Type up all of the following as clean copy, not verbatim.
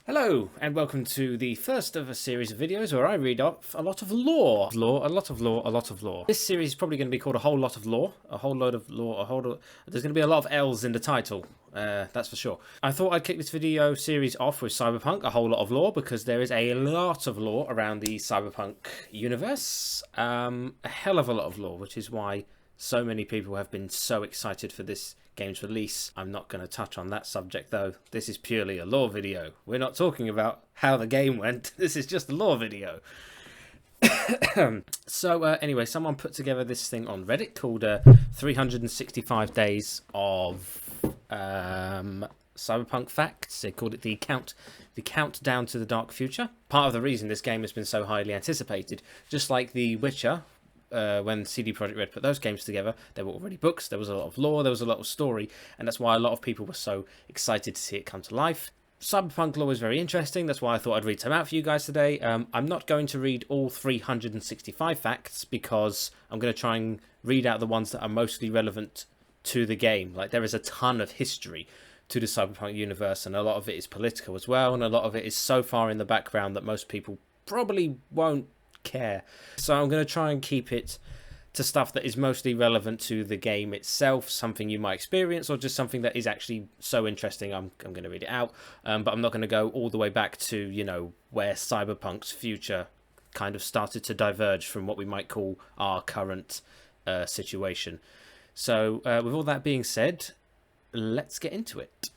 Hello, and welcome to the first of a series of videos where I read off a lot of lore. A lot of lore. This series is probably going to be called A Whole Lot of Lore. A whole load of lore, There's going to be a lot of L's in the title, that's for sure. I thought I'd kick this video series off with Cyberpunk, A Whole Lot of Lore, because there is a lot of lore around the Cyberpunk universe. A hell of a lot of lore, which is why so many people have been so excited for this game's release. I'm not going to touch on that subject though. This is purely a lore video. We're not talking about how the game went. This is just a lore video. So anyway, someone put together this thing on Reddit called 365 Days of Cyberpunk Facts. They called it the countdown to the dark future. Part of the reason this game has been so highly anticipated, just like The Witcher, when CD Projekt Red put those games together, there were already books, there was a lot of lore, there was a lot of story, and that's why a lot of people were so excited to see it come to life. Cyberpunk lore is very interesting, that's why I thought I'd read some out for you guys today. I'm not going to read all 365 facts, because I'm going to try and read out the ones that are mostly relevant to the game. Like, there is a ton of history to the Cyberpunk universe, and a lot of it is political as well, and a lot of it is so far in the background that most people probably won't care. So I'm going to try and keep it to stuff that is mostly relevant to the game itself, something you might experience, or just something that is actually so interesting I'm going to read it out. But I'm not going to go all the way back to, you know, where Cyberpunk's future kind of started to diverge from what we might call our current situation. So with all that being said, let's get into it.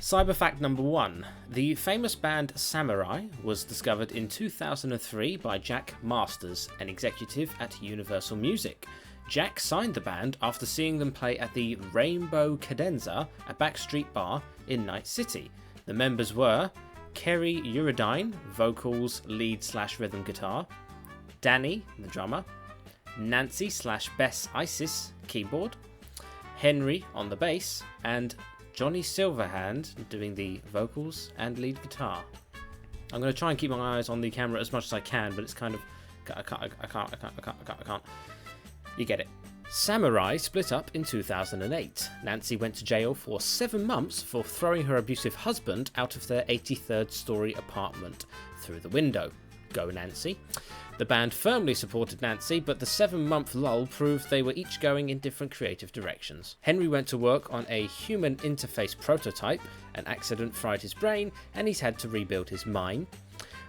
Cyberfact number 1. The famous band Samurai was discovered in 2003 by Jack Masters, an executive at Universal Music. Jack signed the band after seeing them play at the Rainbow Cadenza, a backstreet bar in Night City. The members were Kerry Uridine, vocals, lead/rhythm guitar, Danny, the drummer, Nancy/Bess Isis, keyboard, Henry on the bass, and Johnny Silverhand doing the vocals and lead guitar. I'm going to try and keep my eyes on the camera as much as I can, but it's kind of... I can't. You get it. Samurai split up in 2008. Nancy went to jail for 7 months for throwing her abusive husband out of their 83rd story apartment through the window. Go Nancy. The band firmly supported Nancy, but the 7-month lull proved they were each going in different creative directions. Henry went to work on a human interface prototype, an accident fried his brain, and he's had to rebuild his mind.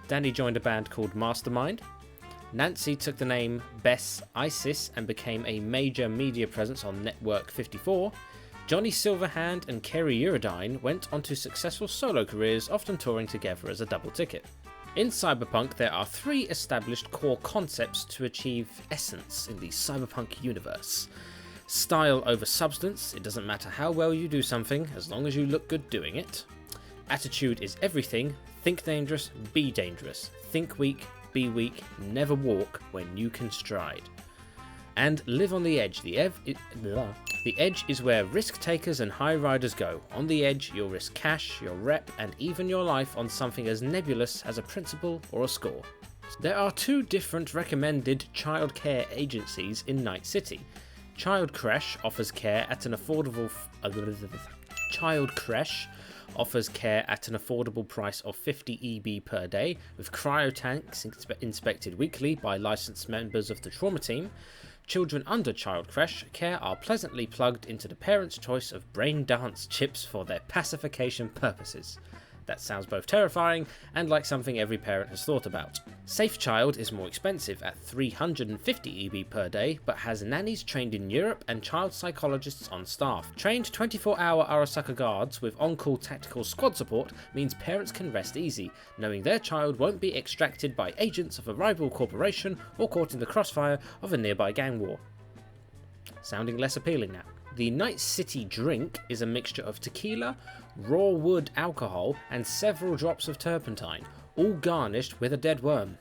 Danny joined a band called Mastermind. Nancy took the name Bess Isis and became a major media presence on Network 54. Johnny Silverhand and Kerry Uridine went on to successful solo careers, often touring together as a double ticket. In Cyberpunk, there are 3 established core concepts to achieve essence in the Cyberpunk universe. Style over substance, it doesn't matter how well you do something, as long as you look good doing it. Attitude is everything, think dangerous, be dangerous. Think weak, be weak, never walk when you can stride. And live on the edge. The edge is where risk takers and high riders go. On the edge, you'll risk cash, your rep, and even your life on something as nebulous as a principle or a score. There are 2 different recommended childcare agencies in Night City. Child Creche offers care at an affordable price of 50 EB per day, with cryotanks inspected weekly by licensed members of the trauma team. Children under Child Creche care are pleasantly plugged into the parents' choice of brain dance chips for their pacification purposes. That sounds both terrifying and like something every parent has thought about. Safe Child is more expensive at 350 EB per day, but has nannies trained in Europe and child psychologists on staff. Trained 24-hour Arasaka guards with on-call tactical squad support means parents can rest easy, knowing their child won't be extracted by agents of a rival corporation or caught in the crossfire of a nearby gang war. Sounding less appealing now. The Night City drink is a mixture of tequila, raw wood alcohol, and several drops of turpentine, all garnished with a dead worm.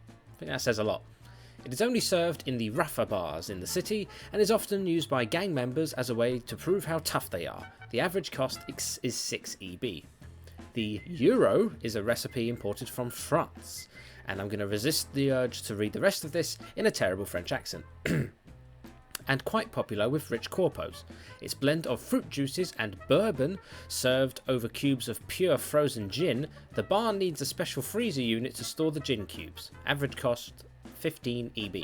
I think that says a lot. It is only served in the rougher bars in the city, and is often used by gang members as a way to prove how tough they are. The average cost is 6 EB. The euro is a recipe imported from France, and I'm going to resist the urge to read the rest of this in a terrible French accent. and quite popular with rich corpos. Its blend of fruit juices and bourbon, served over cubes of pure frozen gin, the bar needs a special freezer unit to store the gin cubes. Average cost 15 EB.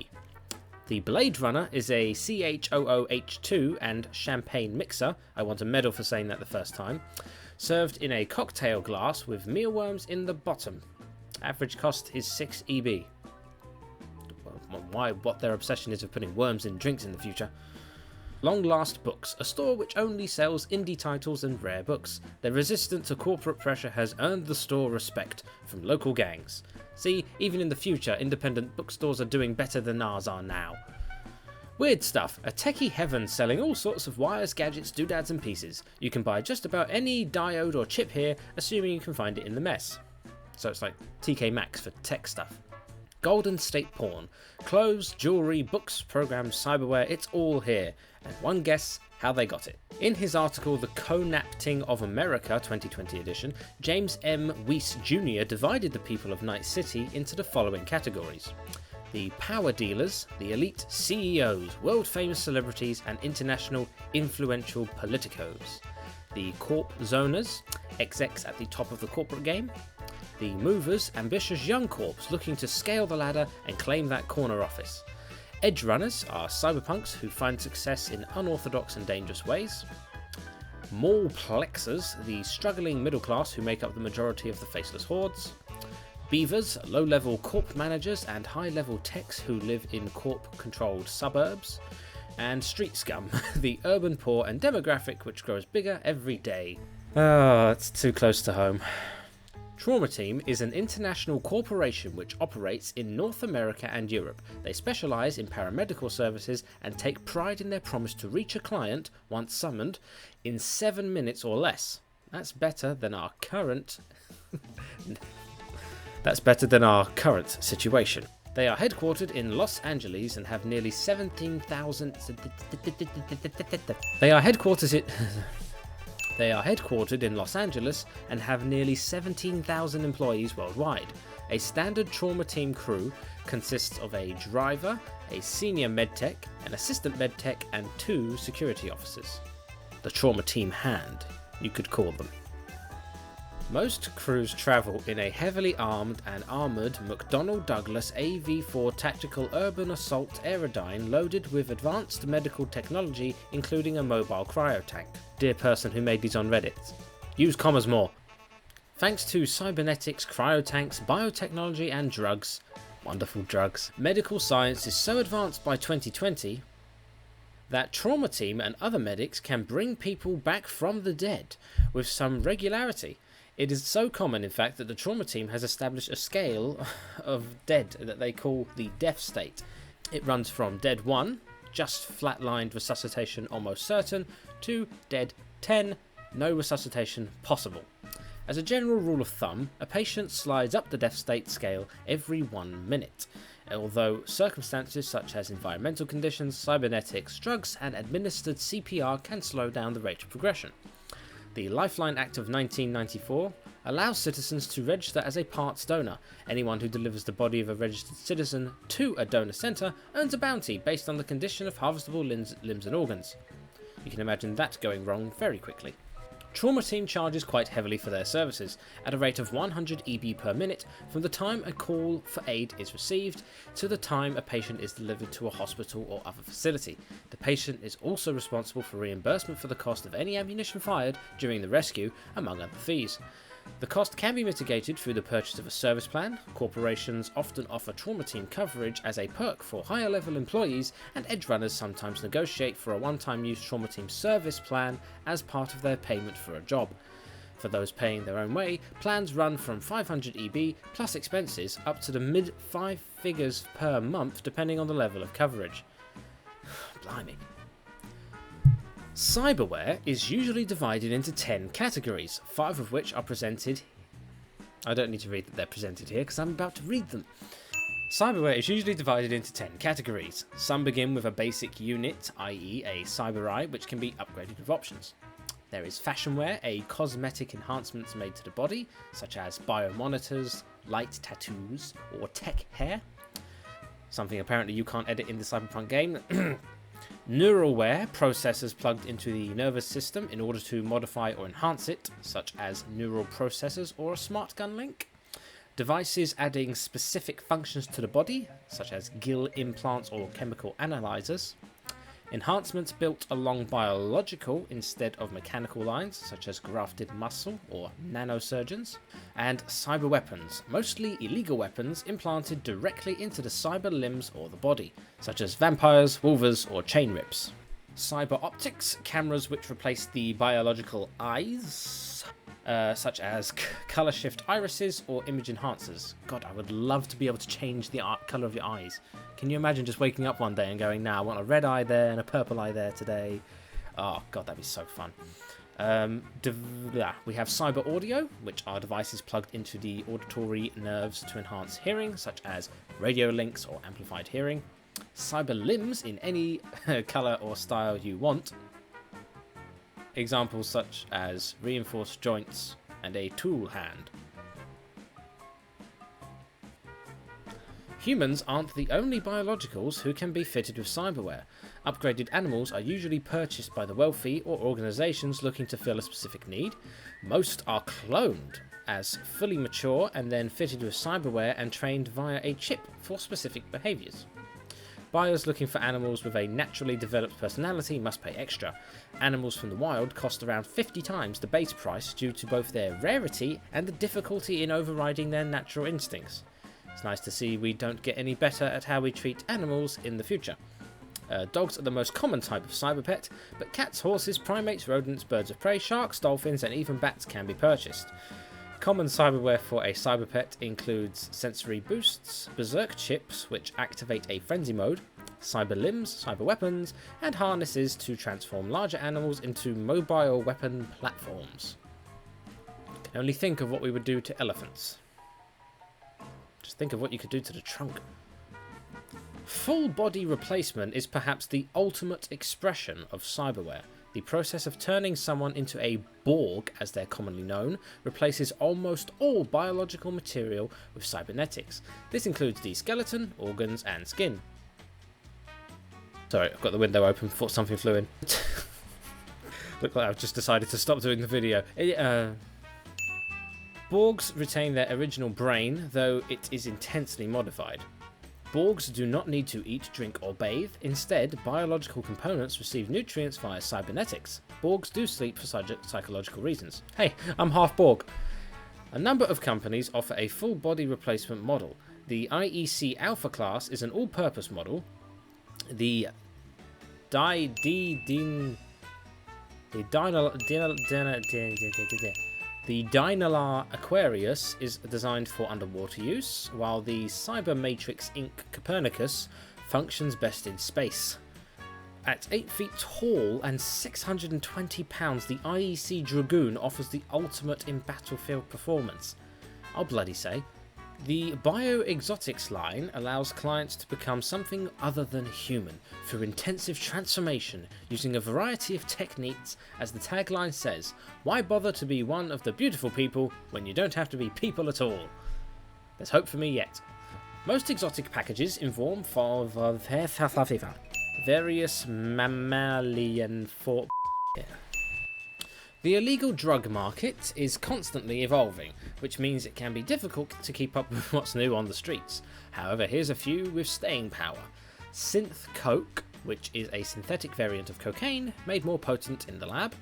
The Blade Runner is a CHOOH2 and champagne mixer, I want a medal for saying that the first time, served in a cocktail glass with mealworms in the bottom. Average cost is 6 EB. What their obsession is of putting worms in drinks in the future. Long Last Books, a store which only sells indie titles and rare books. Their resistance to corporate pressure has earned the store respect from local gangs. See, even in the future, independent bookstores are doing better than ours are now. Weird Stuff, a techie heaven selling all sorts of wires, gadgets, doodads and pieces. You can buy just about any diode or chip here, assuming you can find it in the mess. So it's like TK Maxx for tech stuff. Golden State Porn. Clothes, jewellery, books, programs, cyberware, it's all here. And one guess how they got it. In his article The Conapting of America 2020 edition, James M. Weiss Jr. divided the people of Night City into the following categories. The power dealers, the elite CEOs, world famous celebrities and international influential politicos. The corp zoners, execs at the top of the corporate game. The movers, ambitious young corps looking to scale the ladder and claim that corner office. Edge runners are cyberpunks who find success in unorthodox and dangerous ways. Mall plexers, the struggling middle class who make up the majority of the faceless hordes. Beavers, low-level corp managers and high-level techs who live in corp-controlled suburbs. And street scum, the urban poor and demographic which grows bigger every day. Oh, it's too close to home. Trauma Team is an international corporation which operates in North America and Europe. They specialise in paramedical services and take pride in their promise to reach a client, once summoned, in 7 minutes or less. That's better than our current... situation. They are headquartered in Los Angeles and have nearly 17,000... They are headquartered in Los Angeles and have nearly 17,000 employees worldwide. A standard Trauma Team crew consists of a driver, a senior medtech, an assistant medtech, and 2 security officers. The Trauma Team hand, you could call them. Most crews travel in a heavily armed and armoured McDonnell Douglas AV-4 Tactical Urban Assault Aerodyne loaded with advanced medical technology including a mobile cryotank. Dear person who made these on Reddit, use commas more. Thanks to cybernetics, cryotanks, biotechnology and drugs, wonderful drugs, medical science is so advanced by 2020 that Trauma Team and other medics can bring people back from the dead with some regularity. It is so common, in fact, that the Trauma Team has established a scale of dead that they call the death state. It runs from dead 1, just flatlined resuscitation almost certain, to dead 10, no resuscitation possible. As a general rule of thumb, a patient slides up the death state scale every 1 minute, although circumstances such as environmental conditions, cybernetics, drugs and administered CPR can slow down the rate of progression. The Lifeline Act of 1994 allows citizens to register as a parts donor. Anyone who delivers the body of a registered citizen to a donor centre earns a bounty based on the condition of harvestable limbs and organs. You can imagine that going wrong very quickly. Trauma Team charges quite heavily for their services, at a rate of 100 EB per minute from the time a call for aid is received to the time a patient is delivered to a hospital or other facility. The patient is also responsible for reimbursement for the cost of any ammunition fired during the rescue, among other fees. The cost can be mitigated through the purchase of a service plan. Corporations often offer Trauma Team coverage as a perk for higher level employees, and edge runners sometimes negotiate for a one-time use Trauma Team service plan as part of their payment for a job. For those paying their own way, plans run from 500 EB plus expenses up to the mid 5 figures per month depending on the level of coverage. Blimey. Cyberware is usually divided into 10 categories, 5 of which are presented. I don't need to read that they're presented here because I'm about to read them. Cyberware is usually divided into 10 categories. Some begin with a basic unit, i.e. a cyber eye, which can be upgraded with options. There is fashionware, a cosmetic enhancements made to the body, such as biomonitors, light tattoos, or tech hair. Something apparently you can't edit in the Cyberpunk game. Neuralware, processors plugged into the nervous system in order to modify or enhance it, such as neural processors or a smart gun link. Devices adding specific functions to the body, such as gill implants or chemical analyzers. Enhancements built along biological instead of mechanical lines, such as grafted muscle or nanosurgeons. And cyber weapons, mostly illegal weapons implanted directly into the cyber limbs or the body, such as vampires, wolvers, or chain rips. Cyber optics, cameras which replace the biological eyes, such as color shift irises or image enhancers. God, I would love to be able to change the color of your eyes. Can you imagine just waking up one day and going, I want a red eye there and a purple eye there today. Oh, God, that'd be so fun. We have cyber audio, which are devices plugged into the auditory nerves to enhance hearing, such as radio links or amplified hearing. Cyber limbs in any color or style you want. Examples such as reinforced joints and a tool hand. Humans aren't the only biologicals who can be fitted with cyberware. Upgraded animals are usually purchased by the wealthy or organisations looking to fill a specific need. Most are cloned as fully mature and then fitted with cyberware and trained via a chip for specific behaviours. Buyers looking for animals with a naturally developed personality must pay extra. Animals from the wild cost around 50 times the base price due to both their rarity and the difficulty in overriding their natural instincts. It's nice to see we don't get any better at how we treat animals in the future. Dogs are the most common type of cyberpet, but cats, horses, primates, rodents, birds of prey, sharks, dolphins, and even bats can be purchased. Common cyberware for a cyberpet includes sensory boosts, berserk chips which activate a frenzy mode, cyber limbs, cyber weapons, and harnesses to transform larger animals into mobile weapon platforms. I can only think of what we would do to elephants. Just think of what you could do to the trunk. Full body replacement is perhaps the ultimate expression of cyberware. The process of turning someone into a Borg, as they're commonly known, replaces almost all biological material with cybernetics. This includes the skeleton, organs, and skin. Sorry, I've got the window open, thought something flew in. Looked like I've just decided to stop doing the video. Borgs retain their original brain, though it is intensely modified. Borgs do not need to eat, drink, or bathe. Instead, biological components receive nutrients via cybernetics. Borgs do sleep for psychological reasons. Hey, I'm half Borg. A number of companies offer a full body replacement model. The IEC Alpha class is an all-purpose model. The Dynalar Aquarius is designed for underwater use, while the Cybermatrix Inc. Copernicus functions best in space. At 8 feet tall and 620 pounds, the IEC Dragoon offers the ultimate in battlefield performance. I'll bloody say. The Bioexotics line allows clients to become something other than human through intensive transformation using a variety of techniques. As the tagline says, why bother to be one of the beautiful people when you don't have to be people at all? There's hope for me yet. Most exotic packages involve various mammalian forms. The illegal drug market is constantly evolving, which means it can be difficult to keep up with what's new on the streets. However, here's a few with staying power. Synth Coke, which is a synthetic variant of cocaine, made more potent in the lab.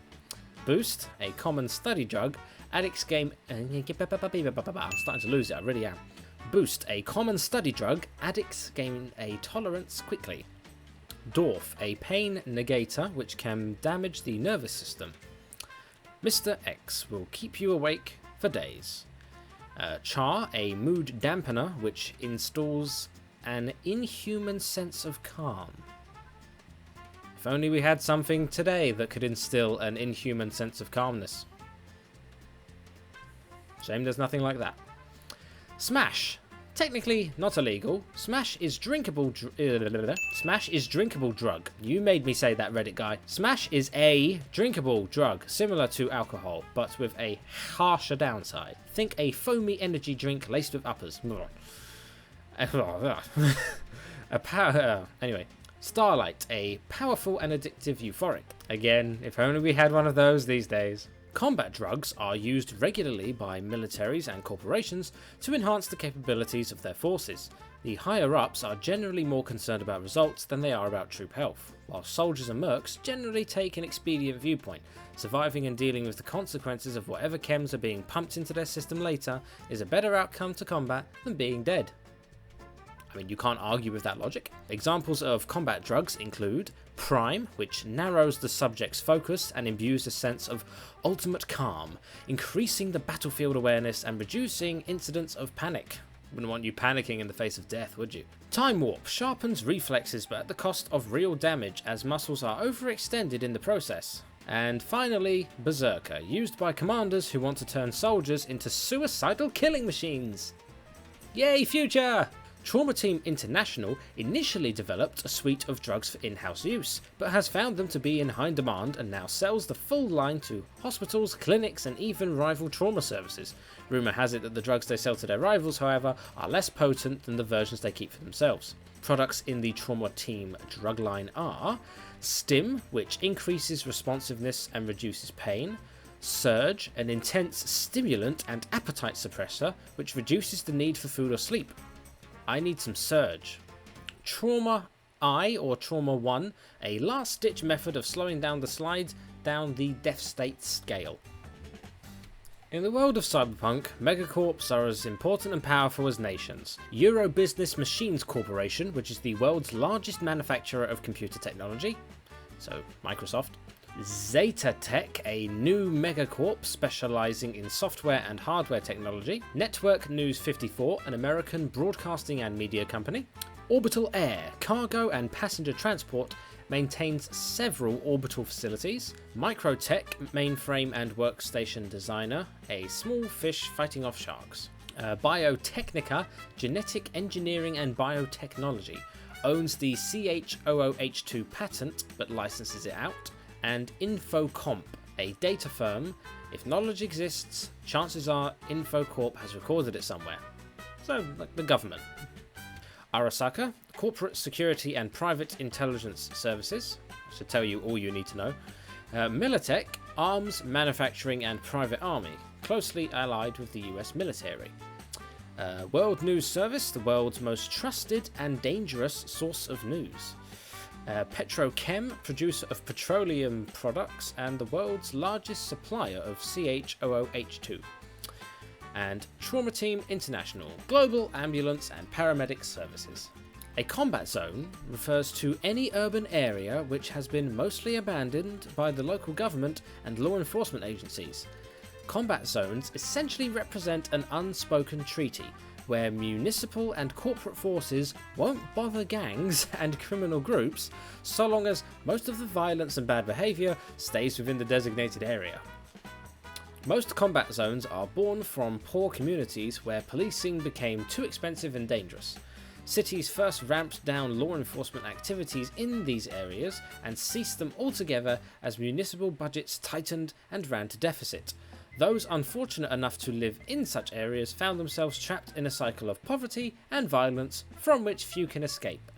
Boost, a common study drug. Addicts gain... I'm starting to lose it, I really am. Boost, a common study drug. Addicts gain a tolerance quickly. Dorf, a pain negator, which can damage the nervous system. Mr. X will keep you awake for days. Char, a mood dampener which installs an inhuman sense of calm. If only we had something today that could instill an inhuman sense of calmness. Shame there's nothing like that. Smash. Technically not illegal. Smash is drinkable drug. You made me say that, Reddit guy. Smash is a drinkable drug, similar to alcohol, but with a harsher downside. Think a foamy energy drink laced with uppers. Anyway, Starlight, a powerful and addictive euphoric. Again, if only we had one of those these days. Combat drugs are used regularly by militaries and corporations to enhance the capabilities of their forces. The higher-ups are generally more concerned about results than they are about troop health, while soldiers and mercs generally take an expedient viewpoint. Surviving and dealing with the consequences of whatever chems are being pumped into their system later is a better outcome to combat than being dead. I mean, you can't argue with that logic. Examples of combat drugs include Prime, which narrows the subject's focus and imbues a sense of ultimate calm, increasing the battlefield awareness and reducing incidents of panic. Wouldn't want you panicking in the face of death, would you? Time Warp sharpens reflexes but at the cost of real damage as muscles are overextended in the process. And finally, Berserker, used by commanders who want to turn soldiers into suicidal killing machines. Yay, future! Trauma Team International initially developed a suite of drugs for in-house use, but has found them to be in high demand and now sells the full line to hospitals, clinics and even rival trauma services. Rumour has it that the drugs they sell to their rivals, however, are less potent than the versions they keep for themselves. Products in the Trauma Team drug line are Stim, which increases responsiveness and reduces pain, Surge, an intense stimulant and appetite suppressor, which reduces the need for food or sleep. I need some Surge. Trauma I, or Trauma 1, a last-ditch method of slowing down the slide down the death state scale. In the world of Cyberpunk, megacorps are as important and powerful as nations. Euro Business Machines Corporation, which is the world's largest manufacturer of computer technology, so Microsoft. Zeta Tech, a new megacorp specializing in software and hardware technology. Network News 54, an American broadcasting and media company. Orbital Air, cargo and passenger transport, maintains several orbital facilities. Microtech, mainframe and workstation designer, a small fish fighting off sharks. Biotechnica, genetic engineering and biotechnology, owns the CH00H2 patent but licenses it out. And InfoComp, a data firm. If knowledge exists, chances are InfoCorp has recorded it somewhere. So, like the government. Arasaka, corporate security and private intelligence services. Should tell you all you need to know. Militech, arms, manufacturing and private army, closely allied with the US military. World News Service, the world's most trusted and dangerous source of news. Petrochem, producer of petroleum products and the world's largest supplier of CH00H2. And Trauma Team International, global ambulance and paramedic services. A combat zone refers to any urban area which has been mostly abandoned by the local government and law enforcement agencies. Combat zones essentially represent an unspoken treaty where municipal and corporate forces won't bother gangs and criminal groups so long as most of the violence and bad behaviour stays within the designated area. Most combat zones are born from poor communities where policing became too expensive and dangerous. Cities first ramped down law enforcement activities in these areas and ceased them altogether as municipal budgets tightened and ran to deficit. Those unfortunate enough to live in such areas found themselves trapped in a cycle of poverty and violence from which few can escape.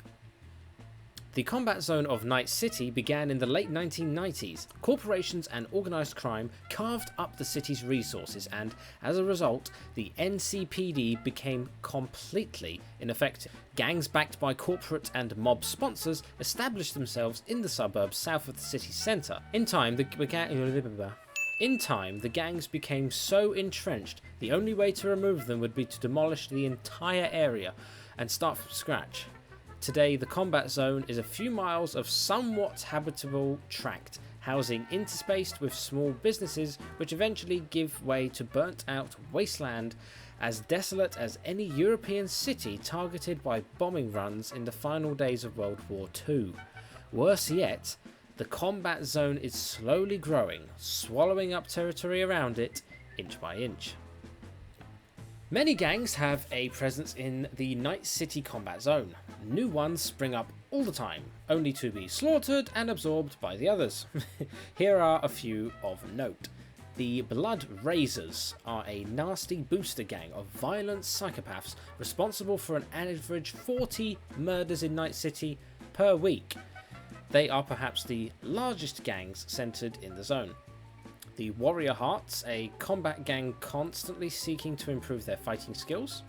The combat zone of Night City began in the late 1990s. Corporations and organised crime carved up the city's resources and, as a result, the NCPD became completely ineffective. Gangs backed by corporate and mob sponsors established themselves in the suburbs south of the city's centre. In time, the gangs became so entrenched, the only way to remove them would be to demolish the entire area and start from scratch. Today, the combat zone is a few miles of somewhat habitable tract, housing interspaced with small businesses which eventually give way to burnt-out wasteland as desolate as any European city targeted by bombing runs in the final days of World War II. Worse yet, the combat zone is slowly growing, swallowing up territory around it, inch by inch. Many gangs have a presence in the Night City combat zone. New ones spring up all the time, only to be slaughtered and absorbed by the others. Here are a few of note. The Blood Razors are a nasty booster gang of violent psychopaths responsible for an average 40 murders in Night City per week. They are perhaps the largest gangs centered in the zone. The Warrior Hearts, a combat gang constantly seeking to improve their fighting skills.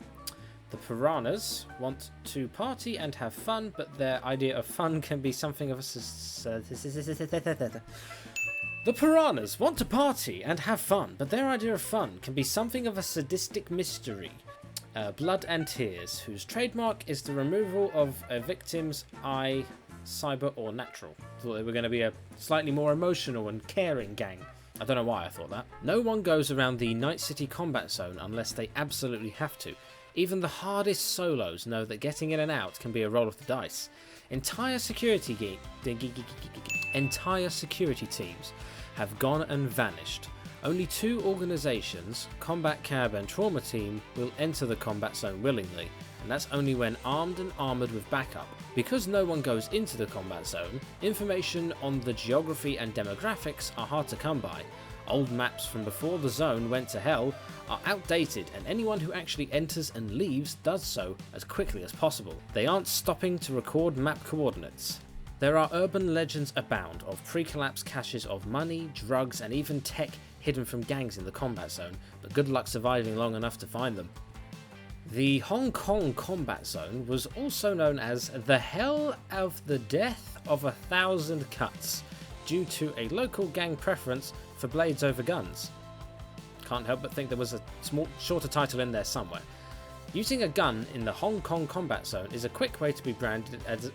The Piranhas want to party and have fun, but their idea of fun can be something of a... The Piranhas want to party and have fun, but their idea of fun can be something of a sadistic mystery. Blood and Tears, whose trademark is the removal of a victim's eye, cyber or natural. Thought they were going to be a slightly more emotional and caring gang. I don't know why I thought that. No one goes around the Night City combat zone unless they absolutely have to. Even the hardest solos know that getting in and out can be a roll of the dice. Entire security teams have gone and vanished. Only 2 organisations, Combat Cab and Trauma Team, will enter the combat zone willingly, and that's only when armed and armoured with backup. Because no one goes into the combat zone, information on the geography and demographics are hard to come by. Old maps from before the zone went to hell are outdated, and anyone who actually enters and leaves does so as quickly as possible. They aren't stopping to record map coordinates. There are urban legends abound of pre-collapse caches of money, drugs and even tech hidden from gangs in the combat zone, but good luck surviving long enough to find them. The Hong Kong combat zone was also known as the Hell of the Death of 1,000 Cuts, due to a local gang preference for blades over guns. Can't help but think there was a shorter title in there somewhere. Using a gun in the Hong Kong combat zone is a quick way to be branded as...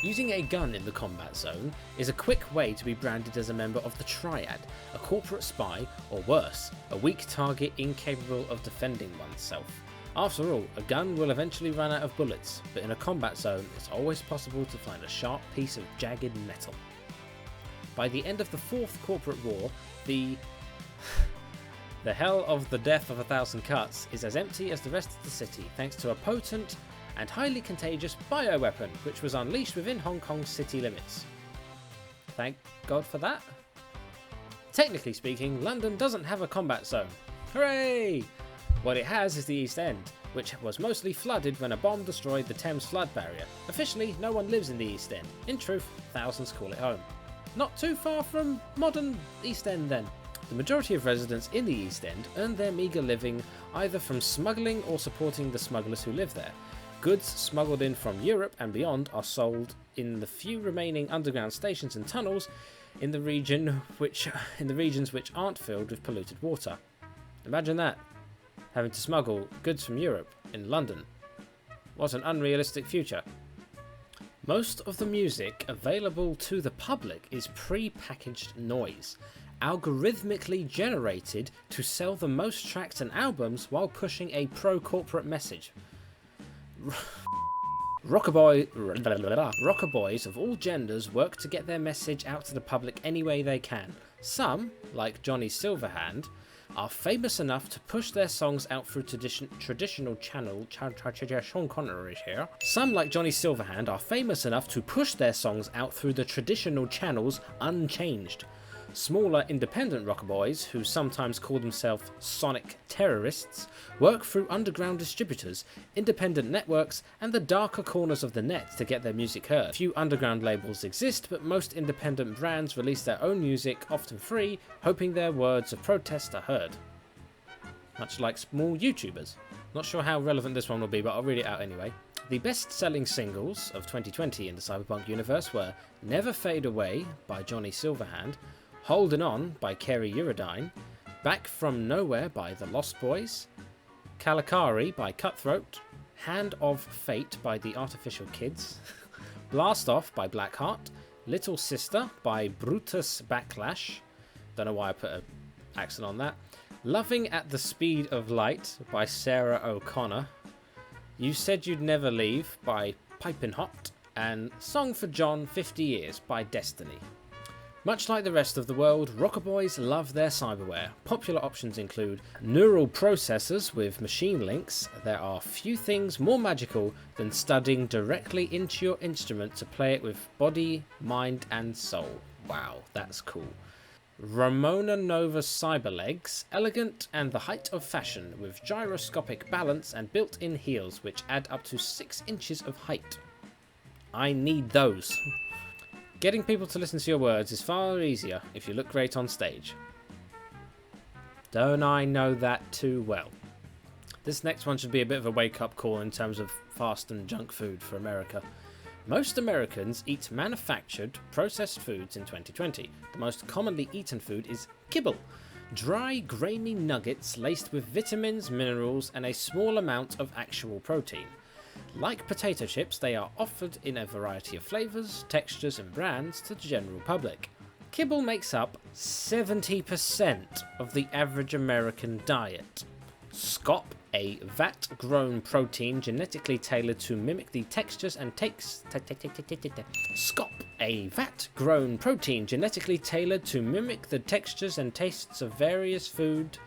Using a gun in the combat zone is a quick way to be branded as a member of the Triad, a corporate spy, or worse, a weak target incapable of defending oneself. After all, a gun will eventually run out of bullets, but in a combat zone it's always possible to find a sharp piece of jagged metal. By the end of the 4th Corporate War, the Hell of the Death of 1,000 Cuts is as empty as the rest of the city, thanks to a potent and highly contagious bioweapon, which was unleashed within Hong Kong's city limits. Thank God for that. Technically speaking, London doesn't have a combat zone. Hooray! What it has is the East End, which was mostly flooded when a bomb destroyed the Thames flood barrier. Officially, no one lives in the East End. In truth, thousands call it home. Not too far from modern East End then. The majority of residents in the East End earn their meagre living either from smuggling or supporting the smugglers who live there. Goods smuggled in from Europe and beyond are sold in the few remaining underground stations and tunnels in the regions which aren't filled with polluted water. Imagine that, having to smuggle goods from Europe in London. What an unrealistic future. Most of the music available to the public is pre-packaged noise, algorithmically generated to sell the most tracks and albums while pushing a pro-corporate message. Rockaboys of all genders work to get their message out to the public any way they can. Some, like Johnny Silverhand, are famous enough to push their songs out through traditional channel. Sean Connery here. Some, like Johnny Silverhand, are famous enough to push their songs out through the traditional channels unchanged. Smaller independent rockaboys, who sometimes call themselves sonic terrorists, work through underground distributors, independent networks, and the darker corners of the net to get their music heard. Few underground labels exist, but most independent brands release their own music, often free, hoping their words of protest are heard. Much like small YouTubers. Not sure how relevant this one will be, but I'll read it out anyway. The best-selling singles of 2020 in the Cyberpunk universe were Never Fade Away by Johnny Silverhand, Holdin' On by Kerry Eurodyne, Back From Nowhere by The Lost Boys, Kalakari by Cutthroat, Hand of Fate by The Artificial Kids, Blast Off by Blackheart, Little Sister by Brutus Backlash, don't know why I put an accent on that, Loving at the Speed of Light by Sarah O'Connor, You Said You'd Never Leave by Pipin' Hot, and Song for John 50 Years by Destiny. Much like the rest of the world, rockaboys love their cyberware. Popular options include neural processors with machine links. There are few things more magical than studying directly into your instrument to play it with body, mind and soul. Wow, that's cool. Ramona Nova Cyberlegs, elegant and the height of fashion, with gyroscopic balance and built-in heels which add up to 6 inches of height. I need those. Getting people to listen to your words is far easier if you look great on stage. Don't I know that too well? This next one should be a bit of a wake-up call in terms of fast and junk food for America. Most Americans eat manufactured, processed foods in 2020. The most commonly eaten food is kibble. Dry, grainy nuggets laced with vitamins, minerals, and a small amount of actual protein. Like potato chips, they are offered in a variety of flavours, textures, and brands to the general public. Kibble makes up 70% of the average American diet. Scop, a vat-grown protein genetically tailored to mimic the textures and Scop, a vat-grown protein genetically tailored to mimic the textures and tastes of various food.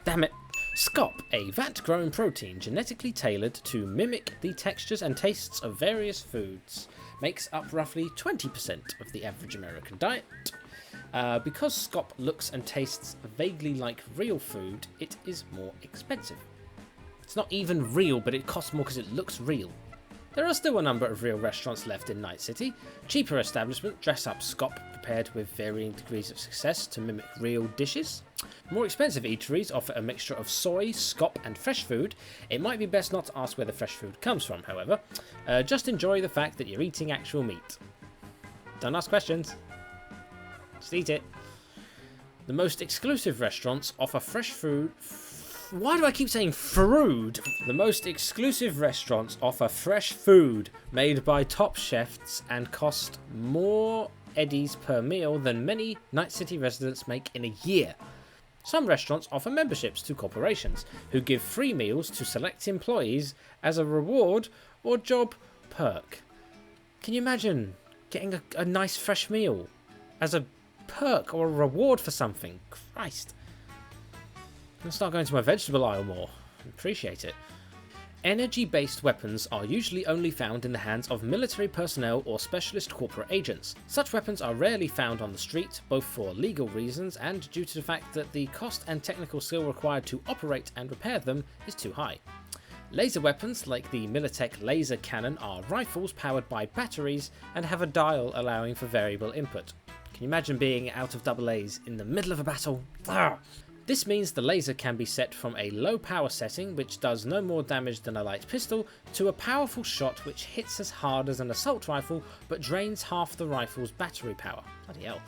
Damn it. Scop, a vat-grown protein genetically tailored to mimic the textures and tastes of various foods, makes up roughly 20% of the average American diet. Because Scop looks and tastes vaguely like real food, it is more expensive. It's not even real, but it costs more because it looks real. There are still a number of real restaurants left in Night City. Cheaper establishments dress up Scop prepared with varying degrees of success to mimic real dishes. More expensive eateries offer a mixture of soy, Scop and fresh food. It might be best not to ask where the fresh food comes from, however. Just enjoy the fact that you're eating actual meat. Don't ask questions. Just eat it. The most exclusive restaurants offer fresh food. Why do I keep saying fruit? The most exclusive restaurants offer fresh food made by top chefs and cost more eddies per meal than many Night City residents make in a year. Some restaurants offer memberships to corporations who give free meals to select employees as a reward or job perk. Can you imagine getting a nice fresh meal as a perk or a reward for something? Christ. I'm going to start going to my vegetable aisle more. Appreciate it. Energy-based weapons are usually only found in the hands of military personnel or specialist corporate agents. Such weapons are rarely found on the street, both for legal reasons and due to the fact that the cost and technical skill required to operate and repair them is too high. Laser weapons like the Militech laser cannon are rifles powered by batteries and have a dial allowing for variable input. Can you imagine being out of AA's in the middle of a battle? Arrgh! This means the laser can be set from a low power setting, which does no more damage than a light pistol, to a powerful shot which hits as hard as an assault rifle but drains half the rifle's battery power. Bloody hell.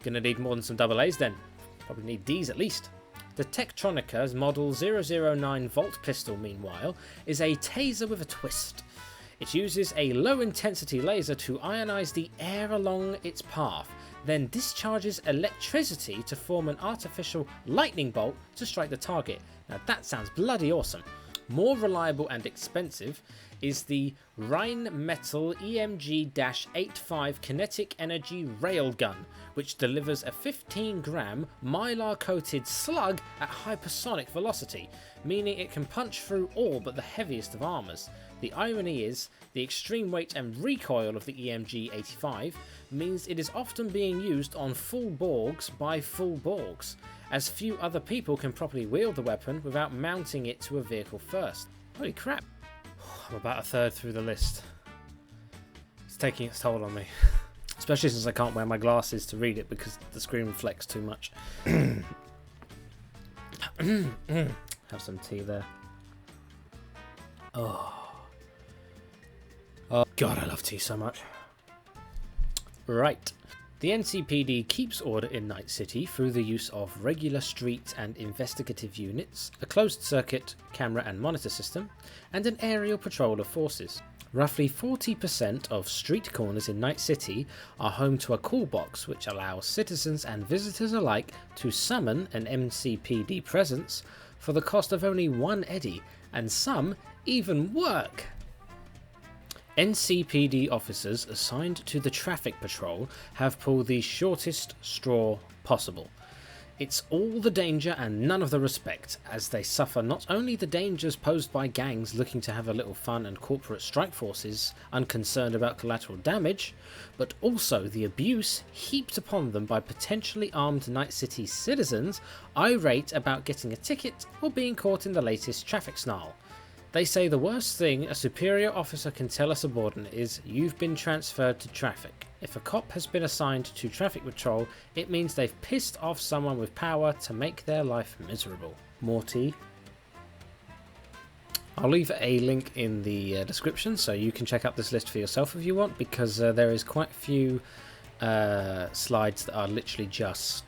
Gonna need more than some AA's then. Probably need D's at least. The Tektronica's model 009 Volt pistol, meanwhile, is a taser with a twist. It uses a low intensity laser to ionize the air along its path, then discharges electricity to form an artificial lightning bolt to strike the target. Now that sounds bloody awesome. More reliable and expensive is the Rheinmetall EMG-85 kinetic energy railgun, which delivers a 15-gram mylar-coated slug at hypersonic velocity, meaning it can punch through all but the heaviest of armours. The irony is, the extreme weight and recoil of the EMG-85 means it is often being used on full Borgs by full Borgs, as few other people can properly wield the weapon without mounting it to a vehicle first. Holy crap. I'm about a third through the list. It's taking its toll on me. Especially since I can't wear my glasses to read it because the screen reflects too much. Have some tea there. Oh god, I love tea so much. Right. The NCPD keeps order in Night City through the use of regular street and investigative units, a closed-circuit camera and monitor system, and an aerial patrol of forces. Roughly 40% of street corners in Night City are home to a call box which allows citizens and visitors alike to summon an NCPD presence for the cost of only one eddy, and some even work. NCPD officers assigned to the traffic patrol have pulled the shortest straw possible. It's all the danger and none of the respect, as they suffer not only the dangers posed by gangs looking to have a little fun and corporate strike forces unconcerned about collateral damage, but also the abuse heaped upon them by potentially armed Night City citizens irate about getting a ticket or being caught in the latest traffic snarl. They say the worst thing a superior officer can tell a subordinate is, "You've been transferred to traffic." If a cop has been assigned to traffic patrol, it means they've pissed off someone with power to make their life miserable. Morty. I'll leave a link in the description so you can check out this list for yourself if you want, because there is quite a few slides that are literally just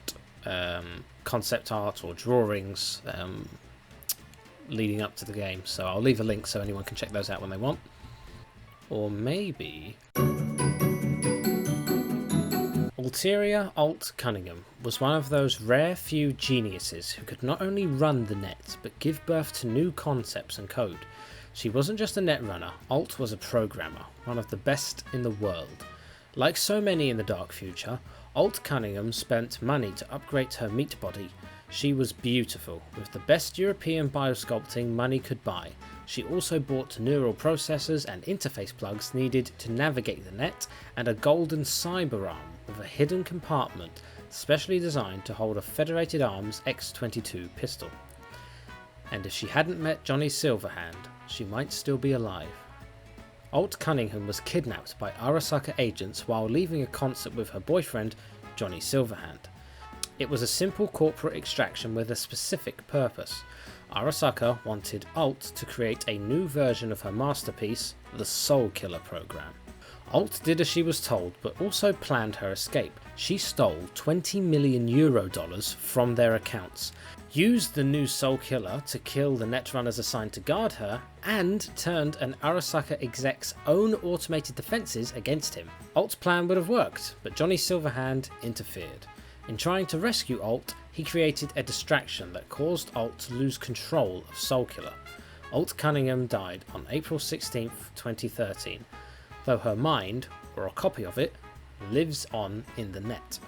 concept art or drawings leading up to the game. So I'll leave a link so anyone can check those out when they want. Or maybe... Ulterior Alt Cunningham was one of those rare few geniuses who could not only run the net, but give birth to new concepts and code. She wasn't just a netrunner, Alt was a programmer, one of the best in the world. Like so many in the dark future, Alt Cunningham spent money to upgrade her meat body. She was beautiful, with the best European biosculpting money could buy. She also bought neural processors and interface plugs needed to navigate the net, and a golden cyber arm with a hidden compartment specially designed to hold a Federated Arms X-22 pistol. And if she hadn't met Johnny Silverhand, she might still be alive. Alt Cunningham was kidnapped by Arasaka agents while leaving a concert with her boyfriend, Johnny Silverhand. It was a simple corporate extraction with a specific purpose. Arasaka wanted Alt to create a new version of her masterpiece, the Soul Killer program. Alt did as she was told, but also planned her escape. She stole €20 million from their accounts, used the new Soul Killer to kill the netrunners assigned to guard her, and turned an Arasaka exec's own automated defences against him. Alt's plan would have worked, but Johnny Silverhand interfered. In trying to rescue Alt, he created a distraction that caused Alt to lose control of Soul Killer. Alt Cunningham died on April 16, 2013, though her mind, or a copy of it, lives on in the net.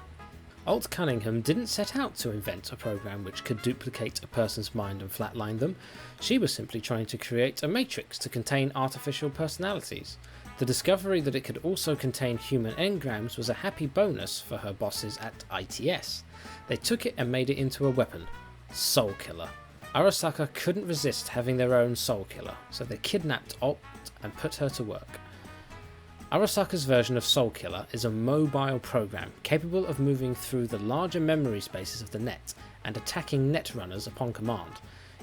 Alt Cunningham didn't set out to invent a program which could duplicate a person's mind and flatline them. She was simply trying to create a matrix to contain artificial personalities. The discovery that it could also contain human engrams was a happy bonus for her bosses at ITS. They took it and made it into a weapon, Soul Killer. Arasaka couldn't resist having their own Soul Killer, so they kidnapped Alt and put her to work. Arasaka's version of Soul Killer is a mobile program capable of moving through the larger memory spaces of the net and attacking netrunners upon command.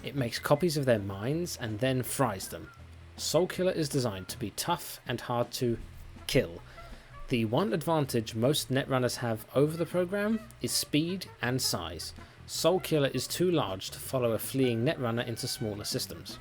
It makes copies of their minds and then fries them. Soul Killer is designed to be tough and hard to kill. The one advantage most netrunners have over the program is speed and size. Soul Killer is too large to follow a fleeing netrunner into smaller systems.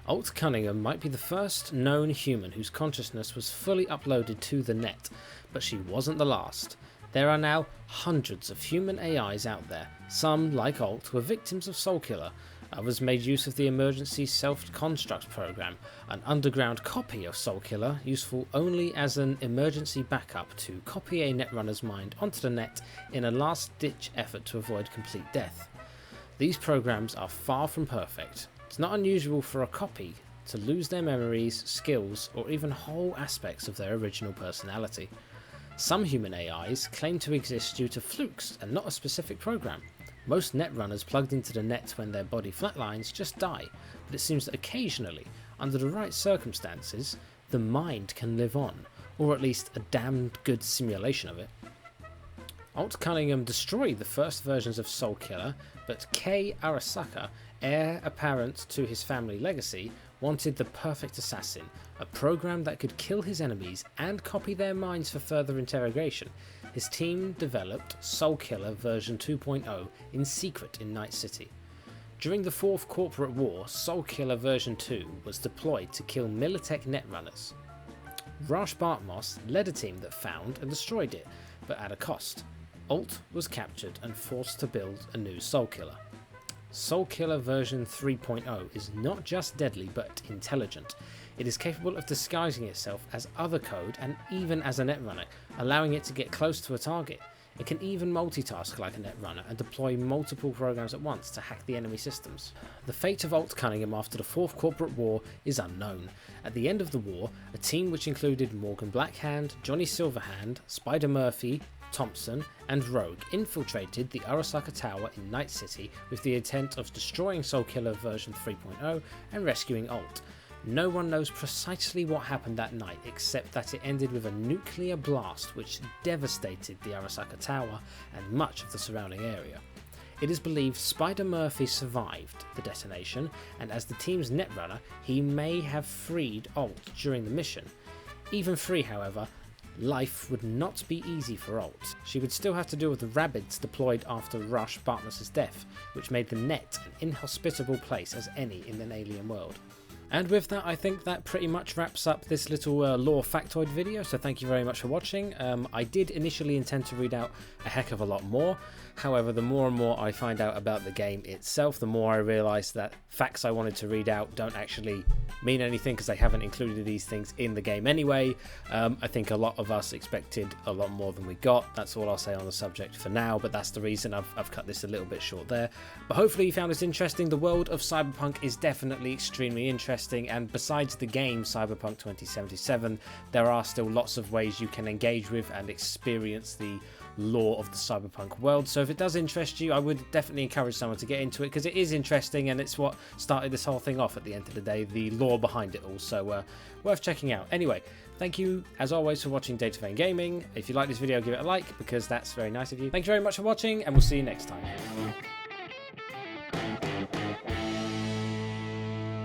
Alt Cunningham might be the first known human whose consciousness was fully uploaded to the net, but she wasn't the last. There are now hundreds of human AIs out there. Some, like Alt, were victims of Soul Killer. Others made use of the Emergency Self-Construct program, an underground copy of Soul Killer useful only as an emergency backup to copy a netrunner's mind onto the net in a last-ditch effort to avoid complete death. These programs are far from perfect. It's not unusual for a copy to lose their memories, skills, or even whole aspects of their original personality. Some human AIs claim to exist due to flukes and not a specific program. Most netrunners plugged into the net when their body flatlines just die, but it seems that occasionally, under the right circumstances, the mind can live on, or at least a damned good simulation of it. Alt Cunningham destroyed the first versions of Soul Killer, but Kei Arasaka, heir apparent to his family legacy, wanted the perfect assassin, a program that could kill his enemies and copy their minds for further interrogation. His team developed Soul Killer version 2.0 in secret in Night City. During the Fourth Corporate War, Soul Killer version 2 was deployed to kill Militech netrunners. Rash Bartmoss led a team that found and destroyed it, but at a cost. Alt was captured and forced to build a new Soul Killer. Soul Killer version 3.0 is not just deadly but intelligent. It is capable of disguising itself as other code and even as a netrunner, allowing it to get close to a target. It can even multitask like a netrunner and deploy multiple programs at once to hack the enemy systems. The fate of Alt Cunningham after the Fourth Corporate War is unknown. At the end of the war, a team which included Morgan Blackhand, Johnny Silverhand, Spider Murphy, Thompson, and Rogue infiltrated the Arasaka Tower in Night City with the intent of destroying Soulkiller version 3.0 and rescuing Alt. No one knows precisely what happened that night, except that it ended with a nuclear blast which devastated the Arasaka Tower and much of the surrounding area. It is believed Spider Murphy survived the detonation, and as the team's netrunner, he may have freed Alt during the mission. Even free, however, life would not be easy for Alt. She would still have to deal with the rabbits deployed after Rush Bartmus' death, which made the net an inhospitable place as any in an alien world. And with that, I think that pretty much wraps up this little lore factoid video, so thank you very much for watching. I did initially intend to read out a heck of a lot more. However, the more and more I find out about the game itself, the more I realise that facts I wanted to read out don't actually mean anything because they haven't included these things in the game anyway. I think a lot of us expected a lot more than we got. That's all I'll say on the subject for now, but that's the reason I've cut this a little bit short there. But hopefully you found this interesting. The world of Cyberpunk is definitely extremely interesting, and besides the game Cyberpunk 2077, there are still lots of ways you can engage with and experience the lore of the Cyberpunk world. So if it does interest you, I would definitely encourage someone to get into it because it is interesting and it's what started this whole thing off at the end of the day, the lore behind it all. So worth checking out. Anyway, thank you as always for watching Data Vane Gaming. If you like this video, give it a like because that's very nice of you. Thank you very much for watching, and we'll see you next time.